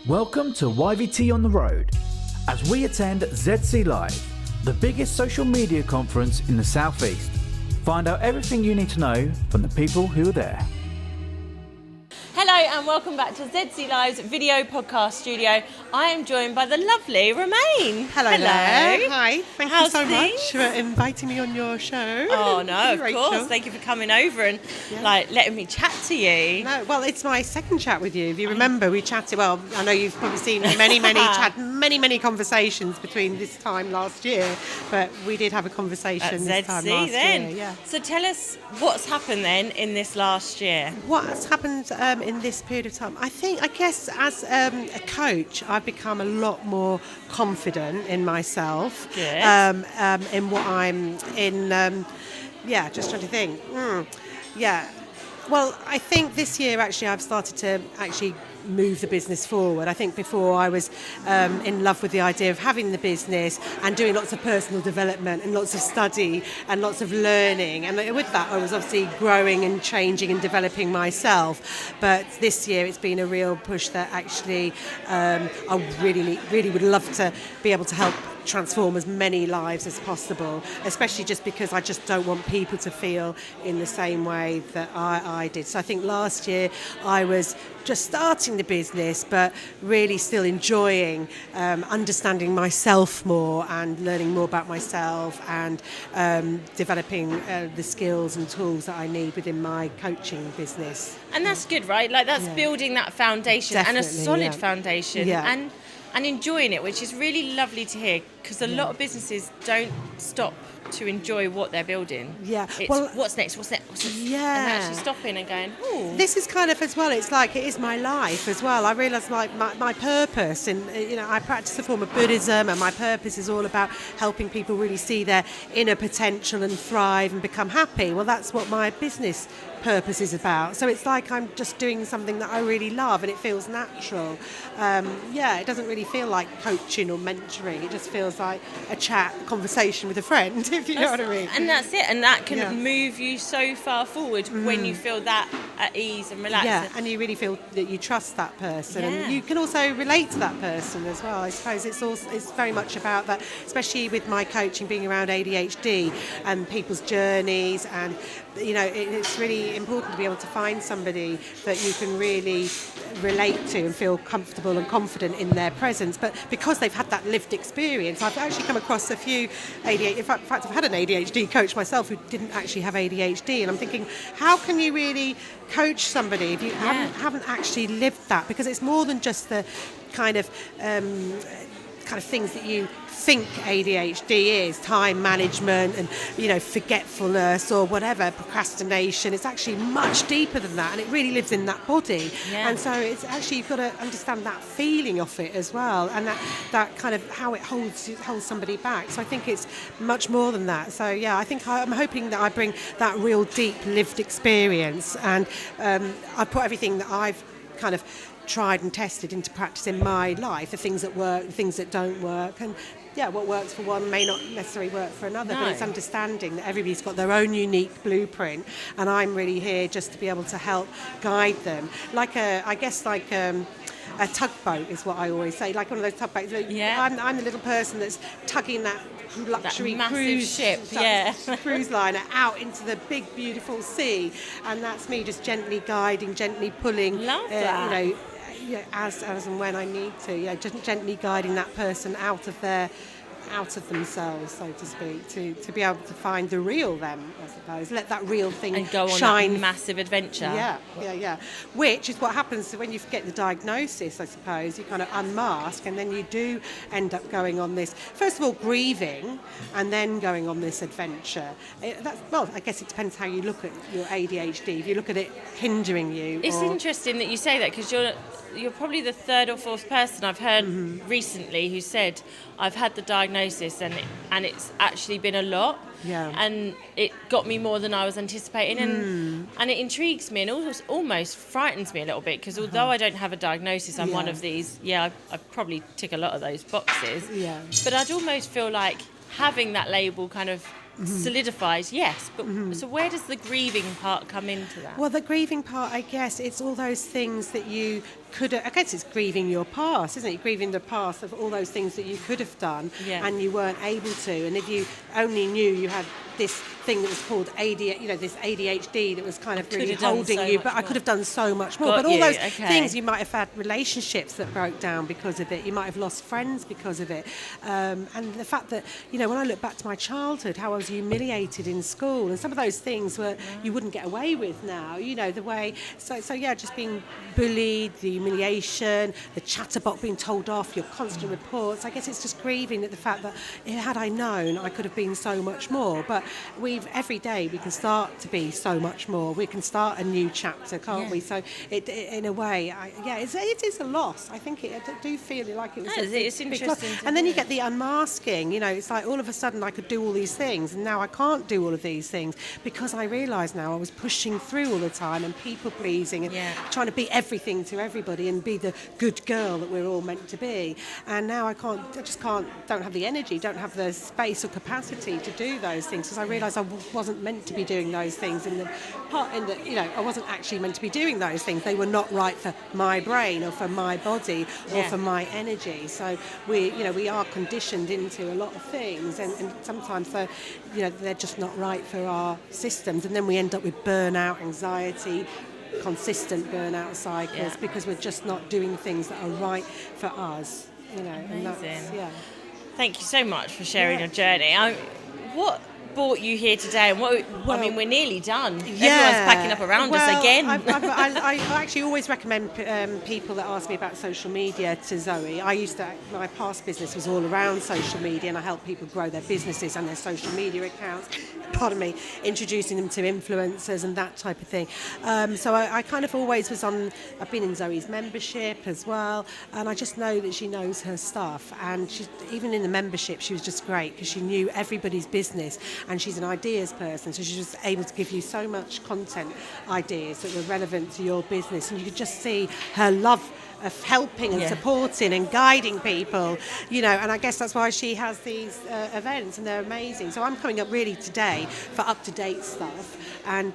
Welcome to YVT on the Road, as we attend ZC Live, the biggest social media conference in the Southeast. Find out everything you need to know from the people who are there. Hello and welcome back to ZC Live's video podcast studio. I am joined by the lovely Romaine. Hello there. Hi. Thank you so things? much for inviting me on your show. Oh no, of Rachel. course. Thank you for coming over and letting me chat to you. No, well, it's my second chat with you. If you remember, we chatted. Well, I know you've probably seen many conversations between this time last year, but we did have a conversation At this time ZC last then. year. Yeah. So tell us what's happened then in this last year. What's happened in this period of time? I guess as a coach, I've become a lot more confident in myself. Good. In what I'm in. Just trying to think. Well, I think this year actually I've started to actually move the business forward. I think before I was in love with the idea of having the business and doing lots of personal development and lots of study and lots of learning, and with that I was obviously growing and changing and developing myself. But this year it's been a real push that actually I really would love to be able to help transform as many lives as possible, especially just because I just don't want people to feel in the same way that I did. So I think last year I was just starting the business, but really still enjoying understanding myself more and learning more about myself and developing the skills and tools that I need within my coaching business. And that's good, right? Like that's building that foundation. Definitely, and a solid foundation. Yeah. And enjoying it, which is really lovely to hear, because a lot of businesses don't stop to enjoy what they're building. Yeah. It's what's next? Yeah. And actually stopping and going, ooh. This is kind of as well, it's like it is my life as well. I realise like my purpose, and I practice a form of Buddhism, and my purpose is all about helping people really see their inner potential and thrive and become happy. Well, that's what my business purpose is about. So it's like I'm just doing something that I really love and it feels natural. It doesn't really feel like coaching or mentoring. It just feels like a chat, a conversation with a friend, if you know what I mean. And that's it. And that can move you so far forward when you feel that at ease and relaxed. Yeah, and you really feel that you trust that person. Yeah. And you can also relate to that person as well. I suppose it's very much about that, especially with my coaching being around ADHD and people's journeys, and it's really important to be able to find somebody that you can really relate to and feel comfortable and confident in their presence. But because they've had that lived experience, I've actually come across a few ADHD. In fact, I've had an ADHD coach myself who didn't actually have ADHD, and I'm thinking, how can you really coach somebody if you haven't actually lived that? Because it's more than just the kind of things that you think ADHD is, time management and forgetfulness or whatever, procrastination. It's actually much deeper than that, and it really lives in that body. And so it's actually, you've got to understand that feeling of it as well, and that kind of how it holds somebody back. So I think it's much more than that. So I think I'm hoping that I bring that real deep lived experience, and I put everything that I've kind of tried and tested into practice in my life, the things that work, the things that don't work, and what works for one may not necessarily work for another. But it's understanding that everybody's got their own unique blueprint, and I'm really here just to be able to help guide them, like a tugboat is what I always say, like one of those tugboats. I'm the little person that's tugging that luxury cruise ship, cruise liner out into the big beautiful sea, and that's me just gently guiding, gently pulling. Love that. As and when I need to, just gently guiding that person out of themselves, so to speak, to be able to find the real them, I suppose. Let that real thing and go on shine. That massive adventure. Yeah. Which is what happens when you get the diagnosis, I suppose. You kind of unmask, and then you do end up going on this, first of all, grieving, and then going on this adventure. I guess it depends how you look at your ADHD. If you look at it hindering you. It's interesting that you say that, because you're probably the third or fourth person I've heard recently who said, I've had the diagnosis and it's actually been a lot. Yeah. And it got me more than I was anticipating, and it intrigues me and almost frightens me a little bit, because although I don't have a diagnosis, I'm one of these. I probably tick a lot of those boxes. Yeah. But I'd almost feel like having that label kind of solidifies, yes, but so where does the grieving part come into that? Well, the grieving part, I guess, it's all those things that you could. I guess it's grieving your past, isn't it? Grieving the past of all those things that you could have done and you weren't able to. And if you only knew you had this thing that was called this ADHD that was kind of really holding you, but I could have done so much more. But all those things, you might have had relationships that broke down because of it. You might have lost friends because of it. And the fact that, when I look back to my childhood, how I was humiliated in school, and some of those things were you wouldn't get away with now. The way. So just being bullied, the humiliation, the chatterbox being told off, your constant reports. I guess it's just grieving at the fact that had I known, I could have been so much more. But every day we can start to be so much more. We can start a new chapter, can't we? So it in a way, it is a loss. I think I do feel like it was. It's interesting. And then you get the unmasking. It's like all of a sudden I could do all these things, and now I can't do all of these things because I realise now I was pushing through all the time and people pleasing and trying to be everything to everybody and be the good girl that we're all meant to be. And now I don't have the energy, don't have the space or capacity to do those things because I realised I wasn't meant to be doing those things I wasn't actually meant to be doing those things. They were not right for my brain or for my body or for my energy. So we are conditioned into a lot of things, and sometimes they're just not right for our systems, and then we end up with burnout, anxiety, consistent burnout cycles because we're just not doing things that are right for us. Amazing. Thank you so much for sharing your journey. What brought you here today? And we're nearly done. Everyone's packing up around us again. I actually always recommend people that ask me about social media to Zoe. My past business was all around social media, and I help people grow their businesses and their social media accounts. Introducing them to influencers and that type of thing. So I kind of always I've been in Zoe's membership as well, and I just know that she knows her stuff. And even in the membership, she was just great because she knew everybody's business, and she's an ideas person, so she's just able to give you so much content ideas that were relevant to your business, and you could just see her love of helping and supporting and guiding people, and I guess that's why she has these events, and they're amazing. So I'm coming up really today for up-to-date stuff, and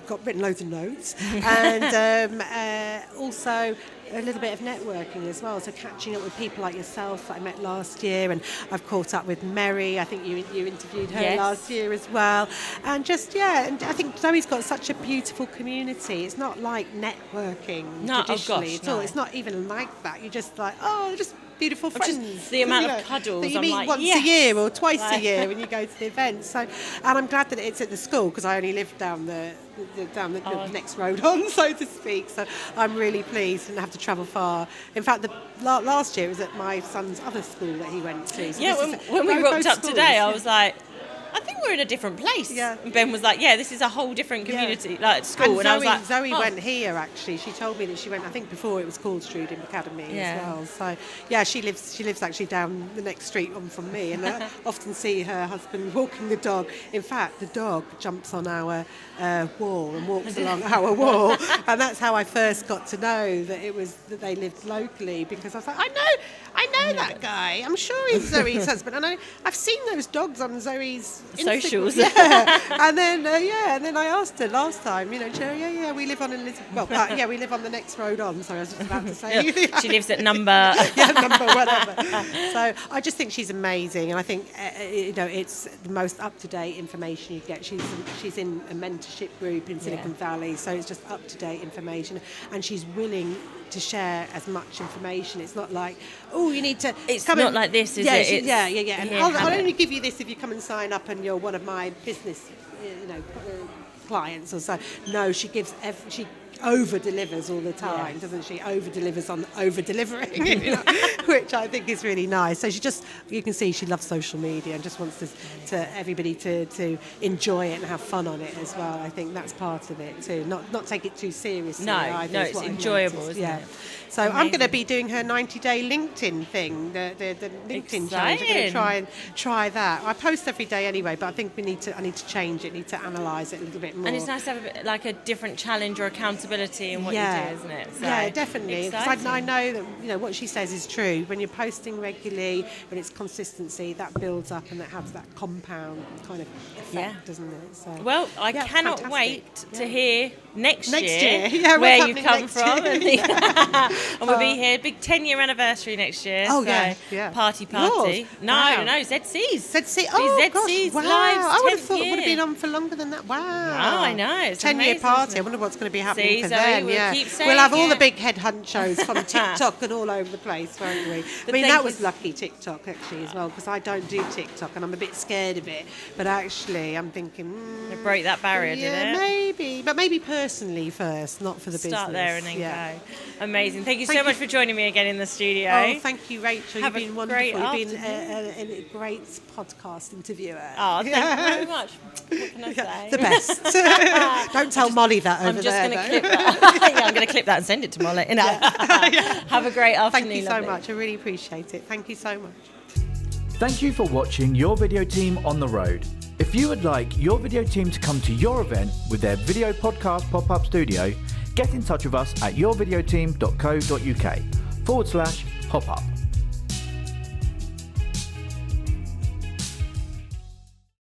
got written loads of notes, and also a little bit of networking as well, so catching up with people like yourself that I met last year, and I've caught up with Mary. I think you interviewed her last year as well, and and I think Zoe's got such a beautiful community. It's not like networking traditionally at all. It's not even like that. You're just like, just beautiful friends. Just the amount of cuddles that you meet once a year or twice a year when you go to the events. So, and I'm glad that it's at the school because I only live down the next road on, so to speak. So I'm really pleased and have to travel far. In fact, last year it was at my son's other school that he went to. So when we rocked up today, I was like, I think we're in a different place. Yeah. And Ben was like, this is a whole different community, like school. And I was like, Zoe went here, actually. She told me that she went, I think before it was called Student Academy as well. So, she lives actually down the next street on from me, and I often see her husband walking the dog. In fact, the dog jumps on our wall and walks along our wall, and that's how I first got to know that they lived locally, because I was like, I know that guy. I'm sure he's Zoe's husband, and I've seen those dogs on Zoe's socials. And then I asked her last time, Joe, we live on we live on the next road on. Sorry, I was just about to say. She lives at number number whatever. So I just think she's amazing, and I think it's the most up to date information you get. She's in a mentorship group in Silicon Valley, so it's just up to date information, and she's willing to share as much information. It's not like, you need to. It's not like this, is it? And I'll only give you this if you come and sign up and you're one of my business, clients or so. No, she gives. She over delivers all the time, doesn't she? Over delivers on over delivering, which I think is really nice. So you can see she loves social media and just wants to everybody to enjoy it and have fun on it as well. I think that's part of it too. Not take it too seriously. No, it's enjoyable, isn't it? So amazing. I'm going to be doing her 90-day LinkedIn thing, the LinkedIn challenge. I'm going to try and try that. I post every day anyway, but I think I need to change it. Need to analyse it a little bit more. And it's nice to have a different challenge or accountability responsibility in what you do, isn't it? So, yeah, definitely. Because exciting. I know that what she says is true. When you're posting regularly, when it's consistency, that builds up and that has that compound kind of effect, doesn't it? So, well, I cannot fantastic. wait to hear next year Yeah, where what's you happening come next from. year. And we'll be here, big 10-year anniversary next year. Oh, so yeah. Party. Yours? No, Wow. no, ZC's. ZC, oh ZC's gosh, wow. Live's I would have 10th thought it would have been year. on for longer than that. Wow. Oh, I know. It's 10-year amazing, party. isn't it? I wonder what's going to be happening See, for Zoe, them. we'll keep saying we'll have all it. the big head hunt shows from TikTok and all over the place, won't we? I mean, that was lucky, TikTok, actually, as well, because I don't do TikTok and I'm a bit scared of it. But actually, I'm thinking... It broke that barrier, did it? Maybe. But maybe personally first, not for the business. Start there and then go. Amazing. Thank you Thank so much you. for joining me again in the studio. Oh, thank you, Rachel. Have You've a been wonderful. great You've been a great podcast interviewer. Oh, thank you very much. What can I say? The best. Don't tell Molly that over I'm just there. going to clip that. I'm going to clip that and send it to Molly. No. Have a great afternoon. Thank you so lovely. much. I really appreciate it. Thank you so much. Thank you for watching Your Video Team on the Road. If you would like your video team to come to your event with their video podcast pop-up studio, get in touch with us at yourvideoteam.co.uk/pop-up.